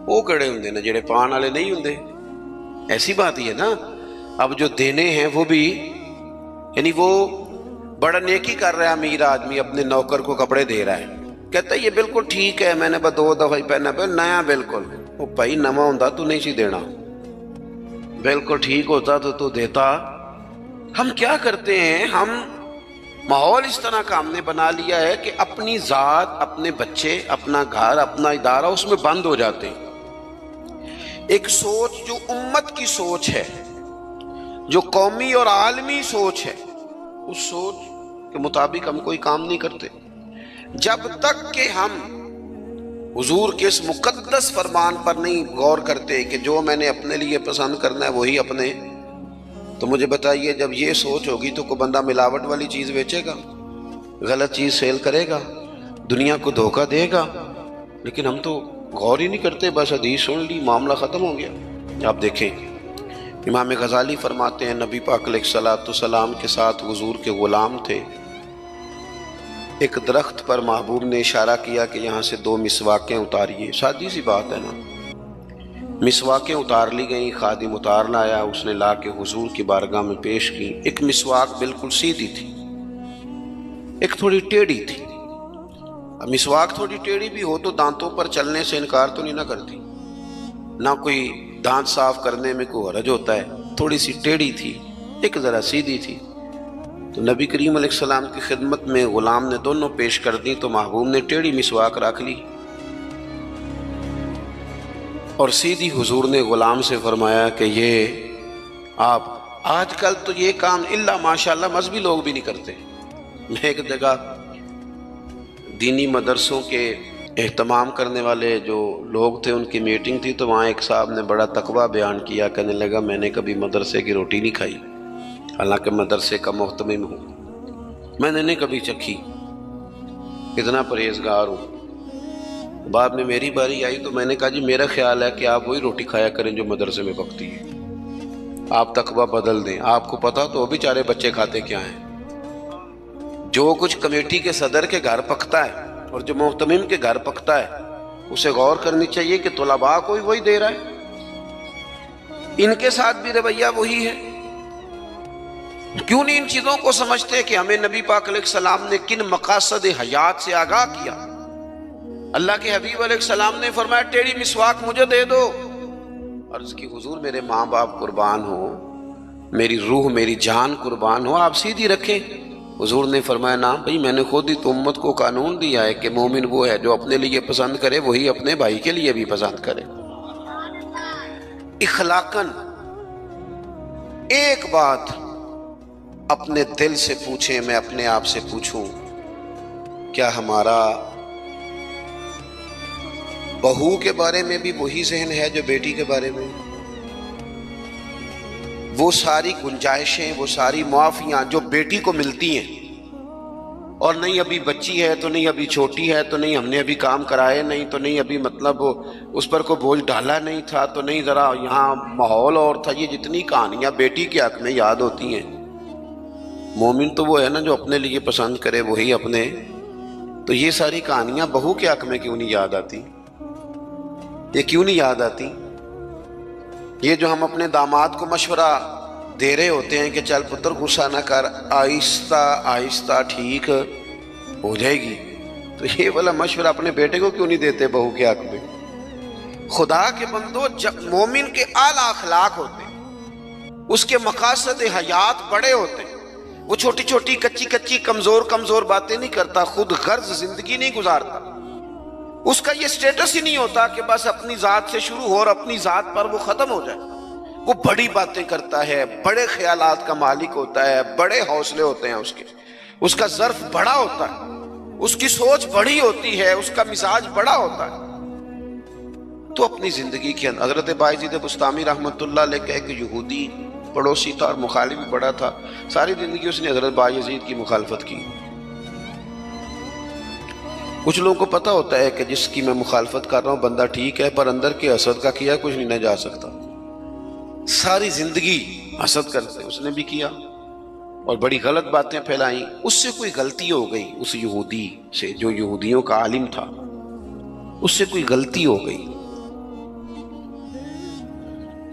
وہ کڑے ہوندے نا جڑے پان والے نہیں ہوندے، ایسی بات ہی ہے نا۔ اب جو دینے ہیں وہ بھی، یعنی وہ بڑا نیکی کر رہا ہے امیر آدمی، اپنے نوکر کو کپڑے دے رہا ہے، کہتا ہے یہ بالکل ٹھیک ہے، میں نے بس 2 دفعہ ہی پہنا پہ نیا، بالکل وہ بھائی نواں ہوندا تو نہیں سی دینا، بالکل ٹھیک ہوتا تو دیتا۔ ہم کیا کرتے ہیں، ہم ماحول اس طرح کا ہم نے بنا لیا ہے کہ اپنی ذات، اپنے بچے، اپنا گھر، اپنا ادارہ اس میں بند ہو جاتے ہیں۔ ایک سوچ جو امت کی سوچ ہے، جو قومی اور عالمی سوچ ہے، اس سوچ کے مطابق ہم کوئی کام نہیں کرتے جب تک کہ ہم حضور کے اس مقدس فرمان پر نہیں غور کرتے کہ جو میں نے اپنے لیے پسند کرنا ہے وہی اپنے۔ تو مجھے بتائیے جب یہ سوچ ہوگی تو کوئی بندہ ملاوٹ والی چیز بیچے گا، غلط چیز سیل کرے گا، دنیا کو دھوکہ دے گا؟ لیکن ہم تو غور ہی نہیں کرتے، بس حدیث سن لی معاملہ ختم ہو گیا۔ آپ دیکھیں امام غزالی فرماتے ہیں نبی پاک علیہ الصلوۃ والسلام کے ساتھ حضور کے غلام تھے، ایک درخت پر محبوب نے اشارہ کیا کہ یہاں سے 2 مسواکیں اتاریے، سادی سی بات ہے نا، مسواکیں اتار لی گئیں، خادم اتار لایا، اس نے لا کے حضور کی بارگاہ میں پیش کی۔ ایک مسواک بالکل سیدھی تھی، ایک تھوڑی ٹیڑھی تھی۔ اب مسواک تھوڑی ٹیڑھی بھی ہو تو دانتوں پر چلنے سے انکار تو نہیں نہ کرتی، نہ کوئی دانت صاف کرنے میں کوئی حرج ہوتا ہے، تھوڑی سی ٹیڑھی تھی، ایک ذرا سیدھی تھی۔ تو نبی کریم علیہ السلام کی خدمت میں غلام نے دونوں پیش کر دی تو محبوب نے ٹیڑھی مسواک رکھ لی اور سیدھی حضور نے غلام سے فرمایا کہ یہ آپ، آج کل تو یہ کام الا ماشاءاللہ مذہبی لوگ بھی نہیں کرتے۔ میں ایک جگہ دینی مدرسوں کے اہتمام کرنے والے جو لوگ تھے ان کی میٹنگ تھی، تو وہاں ایک صاحب نے بڑا تقویٰ بیان کیا، کہنے لگا میں نے کبھی مدرسے کی روٹی نہیں کھائی، حالانکہ مدرسے کا محتمم ہوں، میں نے نہیں کبھی چکھی، اتنا پرہیزگار ہوں۔ بعد میں میری باری آئی تو میں نے کہا جی میرا خیال ہے کہ آپ وہی روٹی کھایا کریں جو مدرسے میں پکتی ہے، آپ تقویٰ بدل دیں۔ آپ کو پتا تو وہ بیچارے بچے کھاتے کیا ہیں، جو کچھ کمیٹی کے صدر کے گھر پکتا ہے اور جو محتمم کے گھر پکتا ہے اسے غور کرنی چاہیے کہ طلباء کو وہی دے رہا ہے، ان کے ساتھ بھی رویہ وہی ہے۔ کیوں نہیں ان چیزوں کو سمجھتے کہ ہمیں نبی پاک علیہ السلام نے کن مقاصد حیات سے آگاہ کیا؟ اللہ کے حبیب علیہ السلام نے فرمایا ٹیڑھی مسواک مجھے دے دو، عرض کی حضور میرے ماں باپ قربان ہو، میری روح میری جان قربان ہو، آپ سیدھی رکھیں۔ حضور نے فرمایا نا بھائی میں نے خود ہی تو امت کو قانون دیا ہے کہ مومن وہ ہے جو اپنے لیے پسند کرے وہی اپنے بھائی کے لیے بھی پسند کرے۔ اخلاقاً ایک بات اپنے دل سے پوچھیں، میں اپنے آپ سے پوچھوں، کیا ہمارا بہو کے بارے میں بھی وہی ذہن ہے جو بیٹی کے بارے میں؟ وہ ساری گنجائشیں، وہ ساری معافیاں جو بیٹی کو ملتی ہیں، اور نہیں ابھی بچی ہے تو نہیں ابھی چھوٹی ہے تو نہیں ہم نے ابھی کام کرائے نہیں تو نہیں ابھی مطلب اس پر کوئی بوجھ ڈالا نہیں تھا تو نہیں ذرا یہاں ماحول اور تھا، یہ جتنی کہانیاں بیٹی کے حق میں یاد ہوتی ہیں۔ مومن تو وہ ہے نا جو اپنے لیے پسند کرے وہی اپنے، تو یہ ساری کہانیاں بہو کے حق میں کیوں نہیں یاد آتی؟ یہ کیوں نہیں یاد آتی؟ یہ جو ہم اپنے داماد کو مشورہ دے رہے ہوتے ہیں کہ چل پتر غصہ نہ کر، آہستہ آہستہ ٹھیک ہو جائے گی، تو یہ والا مشورہ اپنے بیٹے کو کیوں نہیں دیتے بہو کے حق میں؟ خدا کے بندو، جب مومن کے اعلیٰ اخلاق ہوتے ہیں، اس کے مقاصد حیات بڑے ہوتے ہیں، وہ چھوٹی چھوٹی کچی کچی کمزور کمزور باتیں نہیں کرتا، خود غرض زندگی نہیں گزارتا، اس کا یہ سٹیٹس ہی نہیں ہوتا کہ بس اپنی ذات سے شروع ہو اور اپنی ذات پر وہ ختم ہو جائے. وہ بڑی باتیں کرتا ہے, بڑے خیالات کا مالک ہوتا ہے, بڑے حوصلے ہوتے ہیں اس کے, اس کا ظرف بڑا ہوتا ہے, اس کی سوچ بڑی ہوتی ہے, اس کا مزاج بڑا ہوتا ہے. تو اپنی زندگی کے اندر حضرت بایزید بسطامی رحمۃ اللہ علیہ کا ایک یہودی پڑوسی تھا اور مخالف بھی بڑا تھا. ساری زندگی اس نے حضرت بایزید کی مخالفت کی. کچھ لوگوں کو پتہ ہوتا ہے کہ جس کی میں مخالفت کر رہا ہوں بندہ ٹھیک ہے, پر اندر کے حسد کا کیا کچھ نہیں نہ جا سکتا. ساری زندگی حسد کرتے اس نے بھی کیا اور بڑی غلط باتیں پھیلائیں. اس سے کوئی غلطی ہو گئی, اس یہودی سے جو یہودیوں کا عالم تھا, اس سے کوئی غلطی ہو گئی.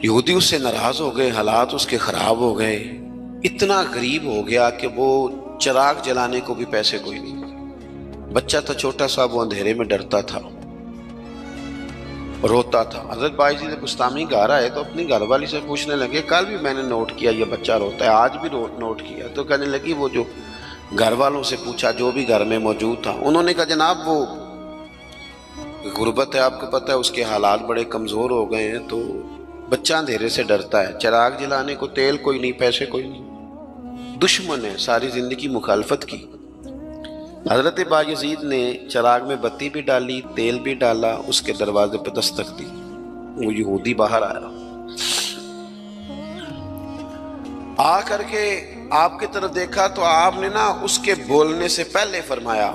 یہودی اس سے ناراض ہو گئے, حالات اس کے خراب ہو گئے, اتنا غریب ہو گیا کہ وہ چراغ جلانے کو بھی پیسے کوئی نہیں. بچہ تھا چھوٹا سا, وہ اندھیرے میں ڈرتا تھا, روتا تھا. حضرت بایزید بسطامی گھر آئے تو اپنی گھر والی سے پوچھنے لگے, کل بھی میں نے نوٹ کیا یہ بچہ روتا ہے, آج بھی نوٹ کیا. تو کہنے لگی, وہ جو گھر والوں سے پوچھا جو بھی گھر میں موجود تھا, انہوں نے کہا جناب وہ غربت ہے, آپ کو پتہ ہے اس کے حالات بڑے کمزور ہو گئے ہیں, تو بچہ اندھیرے سے ڈرتا ہے, چراغ جلانے کو تیل کوئی نہیں, پیسے کوئی نہیں, دشمن ہے, ساری زندگی مخالفت کی. حضرت بایزید نے چراغ میں بتی بھی ڈالی, تیل بھی ڈالا, اس کے دروازے پہ دستک دی. وہ یہودی باہر آیا, آ کر کے آپ کی طرف دیکھا تو آپ نے نا اس کے بولنے سے پہلے فرمایا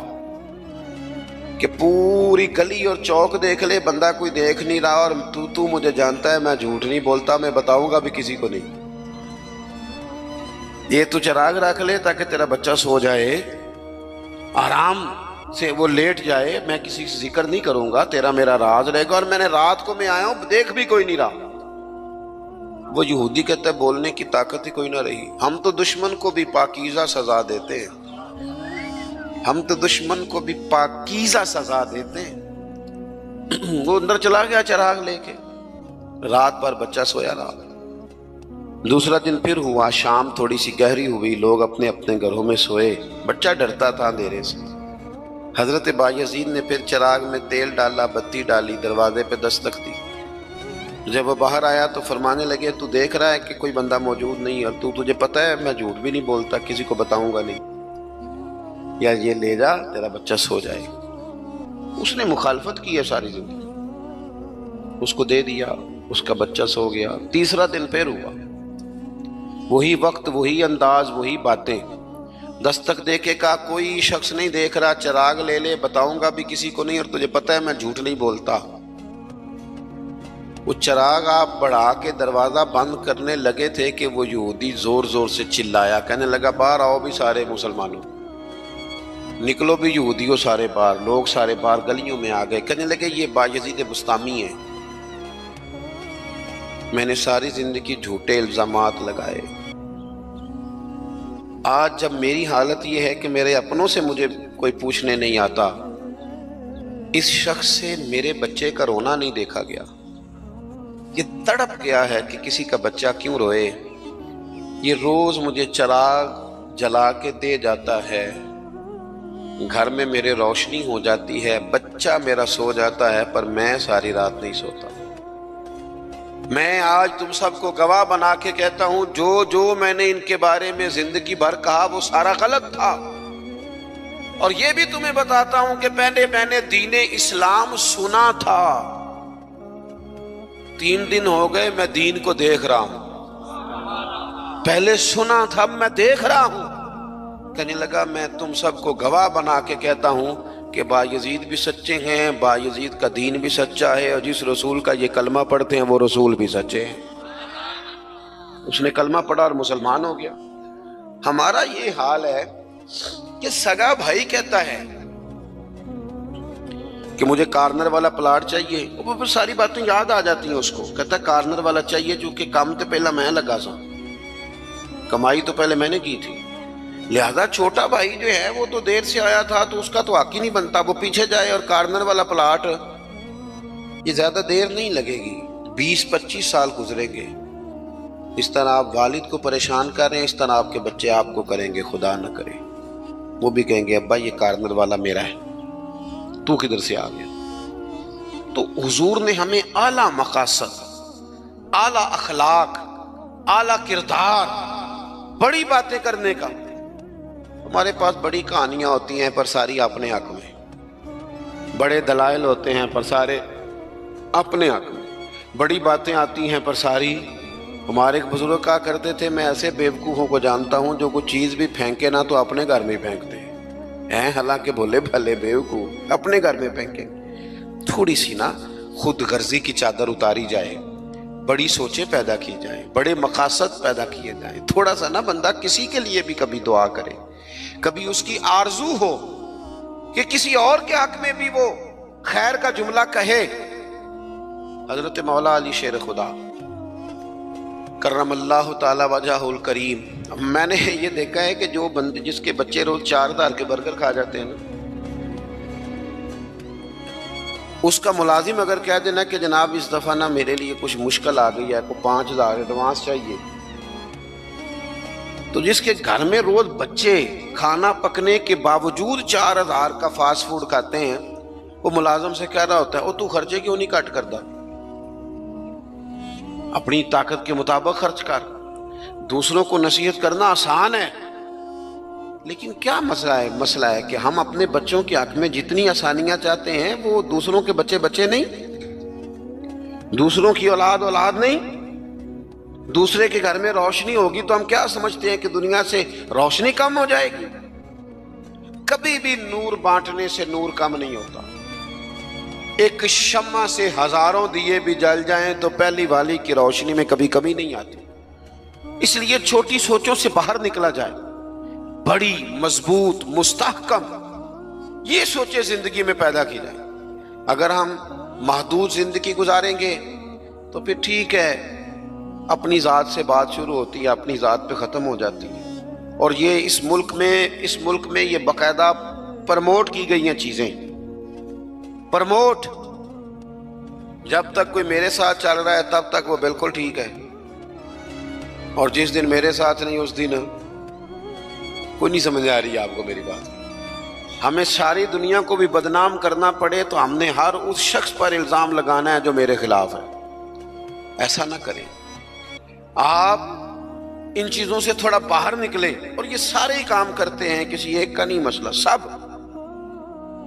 کہ پوری گلی اور چوک دیکھ لے, بندہ کوئی دیکھ نہیں رہا, اور تو مجھے جانتا ہے میں جھوٹ نہیں بولتا, میں بتاؤں گا بھی کسی کو نہیں. یہ تو چراغ رکھ لے تاکہ تیرا بچہ سو جائے, آرام سے وہ لیٹ جائے, میں کسی سے ذکر نہیں کروں گا, تیرا میرا راز رہے گا, اور میں نے رات کو میں آیا ہوں دیکھ بھی کوئی نہیں رہا. وہ یہودی کہتا ہے بولنے کی طاقت ہی کوئی نہ رہی, ہم تو دشمن کو بھی پاکیزہ سزا دیتے ہیں, ہم تو دشمن کو بھی پاکیزہ سزا دیتے ہیں. وہ اندر چلا گیا چراغ لے کے, رات بھر بچہ سویا رہا. دوسرا دن پھر ہوا, شام تھوڑی سی گہری ہوئی, لوگ اپنے اپنے گھروں میں سوئے, بچہ ڈرتا تھا اندھیرے سے. حضرت بایزید نے پھر چراغ میں تیل ڈالا, بتی ڈالی, دروازے پہ دستک دی. جب وہ باہر آیا تو فرمانے لگے, تو دیکھ رہا ہے کہ کوئی بندہ موجود نہیں, اور تجھے پتہ ہے میں جھوٹ بھی نہیں بولتا, کسی کو بتاؤں گا نہیں, یا یہ لے جا تیرا بچہ سو جائے. اس نے مخالفت کی ہے ساری زندگی, اس کو دے دیا, اس کا بچہ سو گیا. تیسرا دن پھر ہوا, وہی وقت, وہی انداز, وہی باتیں. دستک دے کے کہا کوئی شخص نہیں دیکھ رہا, چراغ لے لے, بتاؤں گا بھی کسی کو نہیں, اور تجھے پتہ ہے میں جھوٹ نہیں بولتا. وہ چراغ آپ بڑھا کے دروازہ بند کرنے لگے تھے کہ وہ یہودی زور زور سے چلایا, کہنے لگا باہر آؤ بھی سارے مسلمانوں, نکلو بھی یہودیوں سارے باہر. لوگ سارے باہر گلیوں میں آ گئے, کہنے لگے یہ بایزید بسطامی ہے, میں نے ساری زندگی جھوٹے الزامات لگائے. آج جب میری حالت یہ ہے کہ میرے اپنوں سے مجھے کوئی پوچھنے نہیں آتا, اس شخص سے میرے بچے کا رونا نہیں دیکھا گیا. یہ تڑپ گیا ہے کہ کسی کا بچہ کیوں روئے. یہ روز مجھے چراغ جلا کے دے جاتا ہے, گھر میں میرے روشنی ہو جاتی ہے, بچہ میرا سو جاتا ہے, پر میں ساری رات نہیں سوتا. میں آج تم سب کو گواہ بنا کے کہتا ہوں, جو میں نے ان کے بارے میں زندگی بھر کہا وہ سارا غلط تھا. اور یہ بھی تمہیں بتاتا ہوں کہ پہلے میں نے دین اسلام سنا تھا, 3 دن ہو گئے میں دین کو دیکھ رہا ہوں, پہلے سنا تھا میں دیکھ رہا ہوں. کہنے لگا میں تم سب کو گواہ بنا کے کہتا ہوں کہ بایزید بھی سچے ہیں, بایزید کا دین بھی سچا ہے, اور جس رسول کا یہ کلمہ پڑھتے ہیں وہ رسول بھی سچے ہیں. اس نے کلمہ پڑھا اور مسلمان ہو گیا. ہمارا یہ حال ہے کہ سگا بھائی کہتا ہے کہ مجھے کارنر والا پلاٹ چاہیے, وہ پھر ساری باتیں یاد آ جاتی ہیں اس کو. کہتا ہے کارنر والا چاہیے چونکہ کام تو پہلا میں لگا سا, کمائی تو پہلے میں نے کی تھی, لہذا چھوٹا بھائی جو ہے وہ تو دیر سے آیا تھا تو اس کا تو حق ہی نہیں بنتا, وہ پیچھے جائے. اور کارنر والا پلاٹ یہ زیادہ دیر نہیں لگے گی, 20-25 سال گزریں گے. اس طرح آپ والد کو پریشان کر رہے ہیں, اس طرح آپ کے بچے آپ کو کریں گے, خدا نہ کرے. وہ بھی کہیں گے ابا یہ کارنر والا میرا ہے, تو کدھر سے آ گیا. تو حضور نے ہمیں اعلیٰ مقاصد، اعلیٰ اخلاق، اعلیٰ کردار، بڑی باتیں کرنے کا. ہمارے پاس بڑی کہانیاں ہوتی ہیں پر ساری اپنے حق میں، بڑے دلائل ہوتے ہیں پر سارے اپنے حق میں، بڑی باتیں آتی ہیں پر ساری. ہمارے ایک بزرگ کہا کرتے تھے میں ایسے بیوقوفوں کو جانتا ہوں جو کوئی چیز بھی پھینکے نا تو اپنے گھر میں پھینکتے ہیں، حالانکہ بولے بھلے بیوقوف اپنے گھر میں پھینکیں. تھوڑی سی نا خود غرضی کی چادر اتاری جائے، بڑی سوچیں پیدا کی جائیں، بڑے مقاصد پیدا کیے جائیں. تھوڑا سا نا بندہ کسی کے لیے بھی کبھی دعا کرے، کبھی اس کی آرزو ہو کہ کسی اور کے حق میں بھی وہ خیر کا جملہ کہے. حضرت مولا علی شیر خدا کرم اللہ تعالی وجہ الکریم، میں نے یہ دیکھا ہے کہ جو بندے جس کے بچے روز 4,000 کے برگر کھا جاتے ہیں نا، اس کا ملازم اگر کہہ دینا کہ جناب اس دفعہ نا میرے لیے کچھ مشکل آ گئی ہے، کو 5,000 ایڈوانس چاہیے، تو جس کے گھر میں روز بچے کھانا پکنے کے باوجود 4,000 کا فاسٹ فوڈ کھاتے ہیں، وہ ملازم سے کہہ رہا ہوتا ہے او تو خرچے کیوں نہیں کٹ کرتا، اپنی طاقت کے مطابق خرچ کر. دوسروں کو نصیحت کرنا آسان ہے، لیکن کیا مسئلہ ہے کہ ہم اپنے بچوں کے حق میں جتنی آسانیاں چاہتے ہیں وہ دوسروں کے بچے نہیں، دوسروں کی اولاد نہیں. دوسرے کے گھر میں روشنی ہوگی تو ہم کیا سمجھتے ہیں کہ دنیا سے روشنی کم ہو جائے گی؟ کبھی بھی نور بانٹنے سے نور کم نہیں ہوتا. ایک شمع سے ہزاروں دیے بھی جل جائیں تو پہلی والی کی روشنی میں کبھی کمی نہیں آتی. اس لیے چھوٹی سوچوں سے باہر نکلا جائے، بڑی مضبوط مستحکم یہ سوچیں زندگی میں پیدا کی جائیں. اگر ہم محدود زندگی گزاریں گے تو پھر ٹھیک ہے، اپنی ذات سے بات شروع ہوتی ہے، اپنی ذات پہ ختم ہو جاتی ہے. اور یہ اس ملک میں یہ باقاعدہ پرموٹ کی گئی ہیں چیزیں. پرموٹ، جب تک کوئی میرے ساتھ چل رہا ہے تب تک وہ بالکل ٹھیک ہے، اور جس دن میرے ساتھ نہیں اس دن کوئی نہیں سمجھ آ رہی آپ کو میری بات. ہمیں ساری دنیا کو بھی بدنام کرنا پڑے تو ہم نے ہر اس شخص پر الزام لگانا ہے جو میرے خلاف ہے. ایسا نہ کریں. آپ ان چیزوں سے تھوڑا باہر نکلیں. اور یہ سارے ہی کام کرتے ہیں، کسی ایک کا نہیں مسئلہ، سب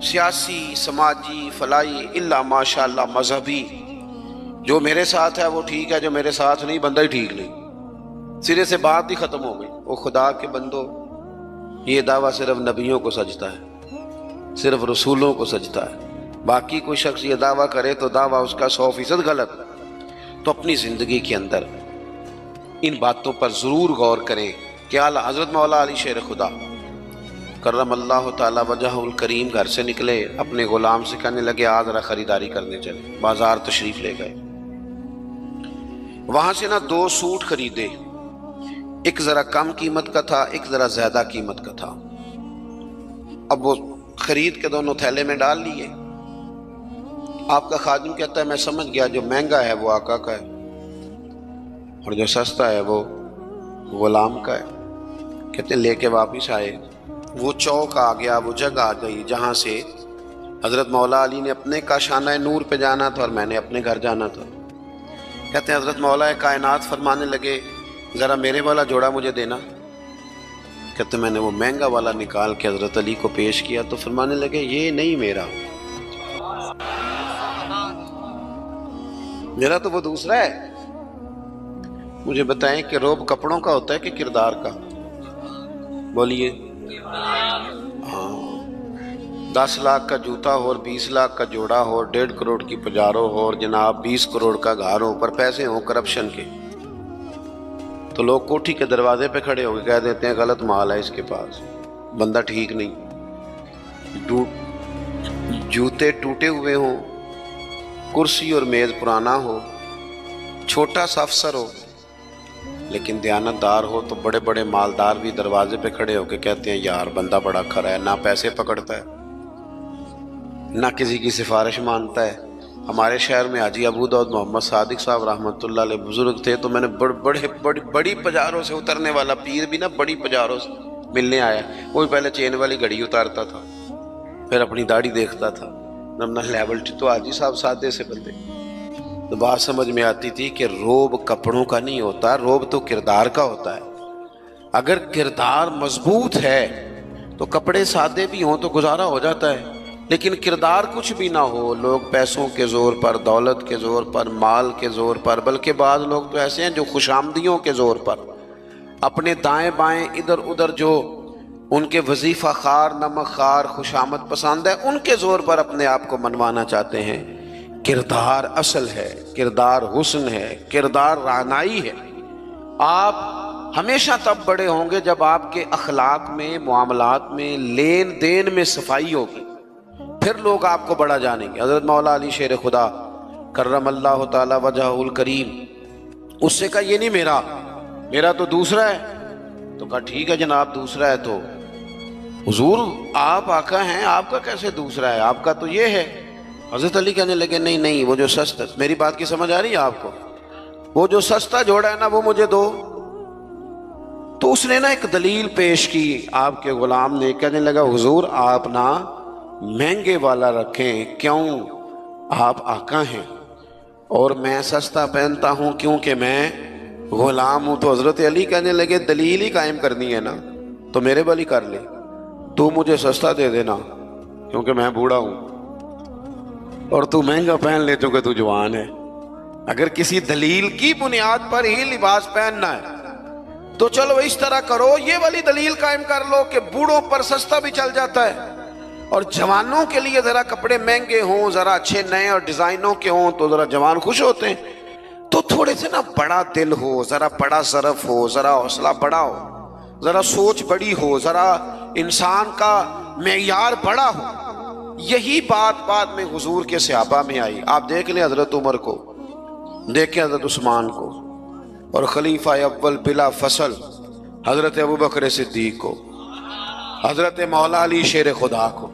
سیاسی، سماجی، فلاحی، الا ماشاءاللہ مذہبی. جو میرے ساتھ ہے وہ ٹھیک ہے، جو میرے ساتھ نہیں بندہ ہی ٹھیک نہیں. سرے سے بات ہی ختم ہو گئی. وہ خدا کے بندو، یہ دعویٰ صرف نبیوں کو سجتا ہے، صرف رسولوں کو سجتا ہے. باقی کوئی شخص یہ دعویٰ کرے تو دعویٰ اس کا 100% غلط. تو اپنی زندگی کے اندر ان باتوں پر ضرور غور کریں کہ اعلیٰ حضرت مولا علی شیر خدا کرم اللہ تعالی وجہ الکریم گھر سے نکلے، اپنے غلام سے کہنے لگے آج ذرا خریداری کرنے چلے. بازار تشریف لے گئے، وہاں سے 2 سوٹ خریدے. ایک ذرا کم قیمت کا تھا، ایک ذرا زیادہ قیمت کا تھا. اب وہ خرید کے دونوں تھیلے میں ڈال لیے. آپ کا خادم کہتا ہے میں سمجھ گیا جو مہنگا ہے وہ آقا کا ہے اور جو سستا ہے وہ غلام کا ہے. کہتے ہیں لے کے واپس آئے. وہ چوک آ گیا، وہ جگہ آ گئی جہاں سے حضرت مولا علی نے اپنے کاشانہ نور پہ جانا تھا اور میں نے اپنے گھر جانا تھا. کہتے ہیں حضرت مولا کائنات فرمانے لگے ذرا میرے والا جوڑا مجھے دینا. کہتے میں نے وہ مہنگا والا نکال کے حضرت علی کو پیش کیا تو فرمانے لگے یہ نہیں میرا تو وہ دوسرا ہے. مجھے بتائیں کہ روب کپڑوں کا ہوتا ہے کہ کردار کا؟ بولیے. ہاں، 10 لاکھ کا جوتا ہو اور 20 لاکھ کا جوڑا ہو، 1.5 کروڑ کی پجارو ہو اور جناب 20 کروڑ کا گھر ہو، پر پیسے ہوں کرپشن کے، تو لوگ کوٹھی کے دروازے پہ کھڑے ہو کے کہہ دیتے ہیں غلط مال ہے اس کے پاس، بندہ ٹھیک نہیں. جوتے ٹوٹے ہوئے ہوں، کرسی اور میز پرانا ہو، چھوٹا سا افسر ہو لیکن دیانتدار ہو، تو بڑے بڑے مالدار بھی دروازے پہ کھڑے ہو کے کہتے ہیں یار بندہ بڑا کھرا ہے، نہ پیسے پکڑتا ہے نہ کسی کی سفارش مانتا ہے. ہمارے شہر میں حاجی ابو داؤد محمد صادق صاحب رحمۃ اللہ علیہ بزرگ تھے، تو میں نے بڑی پجاروں سے اترنے والا پیر بھی بڑی پجاروں سے ملنے آیا. وہ بھی پہلے چین والی گھڑی اتارتا تھا، پھر اپنی داڑھی دیکھتا تھا، نمنا لیول تو حاجی صاحب سادے سے بندے. تو بات سمجھ میں آتی تھی کہ روب کپڑوں کا نہیں ہوتا، روب تو کردار کا ہوتا ہے. اگر کردار مضبوط ہے تو کپڑے سادے بھی ہوں تو گزارا ہو جاتا ہے، لیکن کردار کچھ بھی نہ ہو، لوگ پیسوں کے زور پر، دولت کے زور پر، مال کے زور پر، بلکہ بعض لوگ تو ایسے ہیں جو خوشامدیوں کے زور پر، اپنے دائیں بائیں ادھر ادھر جو ان کے وظیفہ خار، نمک خار، خوشامد پسند ہے، ان کے زور پر اپنے آپ کو منوانا چاہتے ہیں. کردار اصل ہے، کردار حسن ہے، کردار رعنائی ہے. آپ ہمیشہ تب بڑے ہوں گے جب آپ کے اخلاق میں، معاملات میں، لین دین میں صفائی ہوگی، پھر لوگ آپ کو بڑا جانیں گے. حضرت مولا علی شیر خدا کرم اللہ تعالی وجہہ الکریم، اس سے کہا یہ نہیں میرا تو دوسرا ہے. تو کہا ٹھیک ہے جناب دوسرا ہے تو حضور آپ آقا ہیں، آپ کا کیسے دوسرا ہے، آپ کا تو یہ ہے. حضرت علی کہنے لگے نہیں وہ جو سستا، میری بات کی سمجھ آ رہی ہے آپ کو، وہ جو سستا جوڑا ہے نا وہ مجھے دو. تو اس نے نا ایک دلیل پیش کی آپ کے غلام نے، کہنے لگا حضور آپ نا مہنگے والا رکھیں، کیوں؟ آپ آقا ہیں اور میں سستا پہنتا ہوں کیونکہ میں غلام ہوں. تو حضرت علی کہنے لگے دلیل ہی قائم کرنی ہے نا تو میرے والی کر لے، تو مجھے سستا دے دینا کیونکہ میں بوڑھا ہوں، اور تو مہنگا پہن لے چونکہ تو جوان ہے. اگر کسی دلیل کی بنیاد پر ہی لباس پہننا ہے تو چلو اس طرح کرو، یہ والی دلیل قائم کر لو کہ بوڑھوں پر سستا بھی چل جاتا ہے اور جوانوں کے لیے ذرا کپڑے مہنگے ہوں، ذرا اچھے نئے اور ڈیزائنوں کے ہوں تو ذرا جوان خوش ہوتے ہیں. تو تھوڑے سے نا بڑا دل ہو، ذرا بڑا ظرف ہو، ذرا حوصلہ بڑا ہو، ذرا سوچ بڑی ہو، ذرا انسان کا معیار بڑا ہو. یہی بات بعد میں حضور کے صحابہ میں آئی. آپ دیکھ لیں حضرت عمر کو، دیکھیں حضرت عثمان کو، اور خلیفہ اول بلا فصل حضرت ابوبکر صدیق کو، حضرت مولا علی شیر خدا کو.